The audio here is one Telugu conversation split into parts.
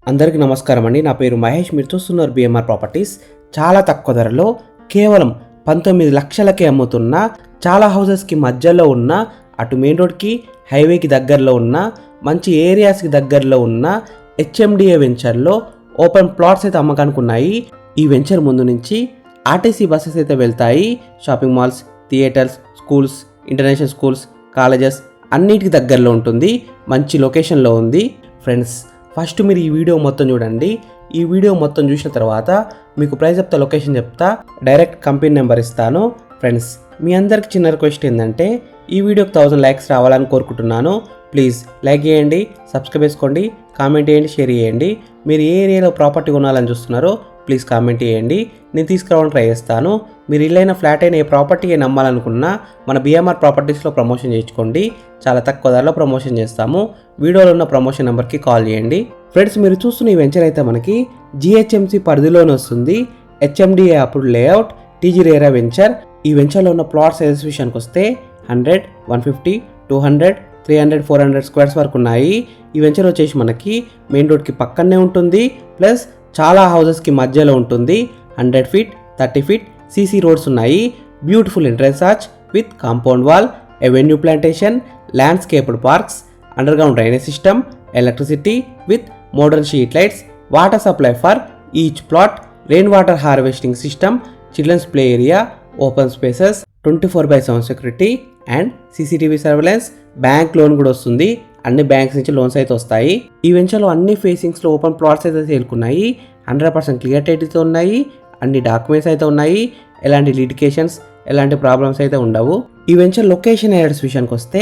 అందరికీ నమస్కారం అండి. నా పేరు మహేష్. మీరు చూస్తున్నారు బిఎంఆర్ ప్రాపర్టీస్. చాలా తక్కువ ధరలో కేవలం 19 లక్షలకే అమ్ముతున్న, చాలా హౌసెస్కి మధ్యలో ఉన్న, అటు మెయిన్ రోడ్కి హైవేకి దగ్గరలో ఉన్న, మంచి ఏరియాస్కి దగ్గరలో ఉన్న హెచ్ఎండిఏ వెంచర్లో ఓపెన్ ప్లాట్స్ అయితే అమ్మకానికి ఉన్నాయి. ఈ వెంచర్ ముందు నుంచి ఆర్టీసీ బస్సెస్ అయితే వెళ్తాయి. Shopping malls, theatres, schools, international schools, colleges అన్నిటికి దగ్గరలో ఉంటుంది. మంచి లొకేషన్లో ఉంది. ఫ్రెండ్స్, ఫస్ట్ మీరు ఈ వీడియో మొత్తం చూడండి. ఈ వీడియో మొత్తం చూసిన తర్వాత మీకు ప్రైస్ చెప్తా, లొకేషన్ చెప్తా, డైరెక్ట్ కంపెనీ నెంబర్ ఇస్తాను. ఫ్రెండ్స్, మీ అందరికి చిన్న రిక్వెస్ట్ ఏంటంటే ఈ వీడియోకి 1000 లైక్స్ రావాలని కోరుకుంటున్నాను. ప్లీజ్ లైక్ చేయండి, సబ్స్క్రైబ్ చేసుకోండి, కామెంట్ చేయండి, షేర్ చేయండి. మీరు ఏ ఏరియాలో ప్రాపర్టీ కొనాలని చూస్తున్నారో ప్లీజ్ కామెంట్ చేయండి. నేను తీసుకురావడానికి ట్రై చేస్తాను. మీరు ఇల్లైన ఫ్లాట్ అయిన ఏ ప్రాపర్టీ నమ్మాలనుకున్నా మన బిఎంఆర్ ప్రాపర్టీస్లో ప్రమోషన్ చేయించుకోండి. చాలా తక్కువ ధరలో ప్రమోషన్ చేస్తాము. వీడియోలో ఉన్న ప్రమోషన్ నెంబర్కి కాల్ చేయండి. ఫ్రెండ్స్, మీరు చూస్తున్న ఈ వెంచర్ అయితే మనకి జిహెచ్ఎంసి పరిధిలోనే వస్తుంది. HMDA approved layout, TG RERA venture. ఈ వెంచర్లో ఉన్న ప్లాట్ సైజెస్ విషయానికి వస్తే 100, 150, 200, 300, 400 స్క్వేర్స్ వరకు ఉన్నాయి. ఈ వెంచర్ వచ్చేసి మనకి మెయిన్ రోడ్కి పక్కనే ఉంటుంది. ప్లస్ చాలా హౌసెస్కి మధ్యలో ఉంటుంది. 100 ఫీట్, 30 ఫీట్ సీసీ రోడ్స్ ఉన్నాయి. Beautiful entrance arch with compound wall, avenue plantation, landscaped parks, underground drainage system, electricity with modern street lights, water supply for each plot, rain water harvesting system, children's play area, open spaces, 24/7 security and CCTV surveillance. Bank loan కూడా వస్తుంది. అన్ని బ్యాంక్స్ నుంచి లోన్స్ అయితే వస్తాయి. ఈ వెంచర్లో అన్ని ఫేసింగ్స్లో ఓపెన్ ప్లాట్స్ అయితే చేరుకున్నాయి. 100% క్లియర్ టైటిల్తో ఉన్నాయి. అన్ని డాక్యుమెంట్స్ అయితే ఉన్నాయి. ఎలాంటి లిటికేషన్స్, ఎలాంటి ప్రాబ్లమ్స్ అయితే ఉండవు. ఈ వెంచర్ లొకేషన్ ఏరియాస్ విషయానికి వస్తే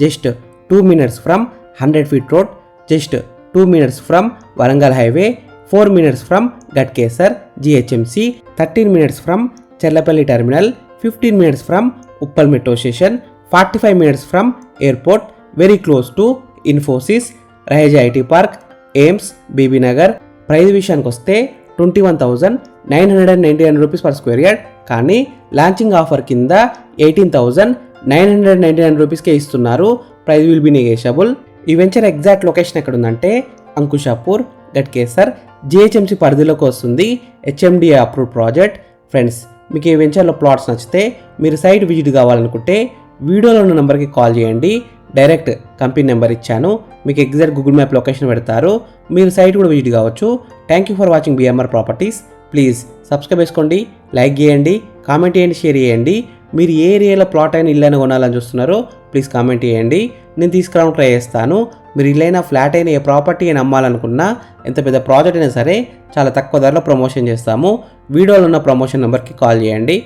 just 2 minutes from 100 feet road, just 2 minutes from Warangal highway, 4 minutes from Ghatkesar GHMC, 13 minutes from Cherlapalli terminal, 15 minutes from Uppal metro station, 45 minutes from airport, very close to Infosys, Raheja IT park, AIIMS, BB Nagar. Price విషయానికి వస్తే 21,999 రూపీస్ పర్ స్క్వేర్ యార్డ్. కానీ లాంచింగ్ ఆఫర్ కింద 18,999 రూపీస్కే ఇస్తున్నారు. Price will be negotiable. ఈ వెంచర్ ఎగ్జాక్ట్ లొకేషన్ ఎక్కడ ఉందంటే అంకుషాపూర్, గట్కేసర్ జిహెచ్ఎంసి పరిధిలోకి వస్తుంది. HMDA approved project. ఫ్రెండ్స్, మీకు ఈ వెంచర్లో ప్లాట్స్ నచ్చితే మీరు సైట్ విజిట్ కావాలనుకుంటే వీడియోలో ఉన్న నెంబర్కి కాల్ చేయండి. డైరెక్ట్ కంపెనీ నెంబర్ ఇచ్చాను. మీకు ఎగ్జాక్ట్ గూగుల్ మ్యాప్ లొకేషన్ పెడతారు. మీరు సైట్ కూడా విజిట్ కావచ్చు. Thank you for watching BMR properties. Please subscribe చేసుకోండి, లైక్ చేయండి, కామెంట్ చేయండి, షేర్ చేయండి. మీరు ఏ ఏరియాలో ప్లాట్ అయినా ఇల్లు అయినా కొనాలని చూస్తున్నారో ప్లీజ్ కామెంట్ చేయండి. నేను తీసుకురావడానికి ట్రై చేస్తాను. మీరు ఇల్లైనా ఫ్లాట్ అయినా ఏ ప్రాపర్టీ అయినా అమ్మాలనుకున్నా, ఎంత పెద్ద ప్రాజెక్ట్ అయినా సరే చాలా తక్కువ ధరలో ప్రమోషన్ చేస్తాము. వీడియోలో ఉన్న ప్రమోషన్ నెంబర్కి కాల్ చేయండి.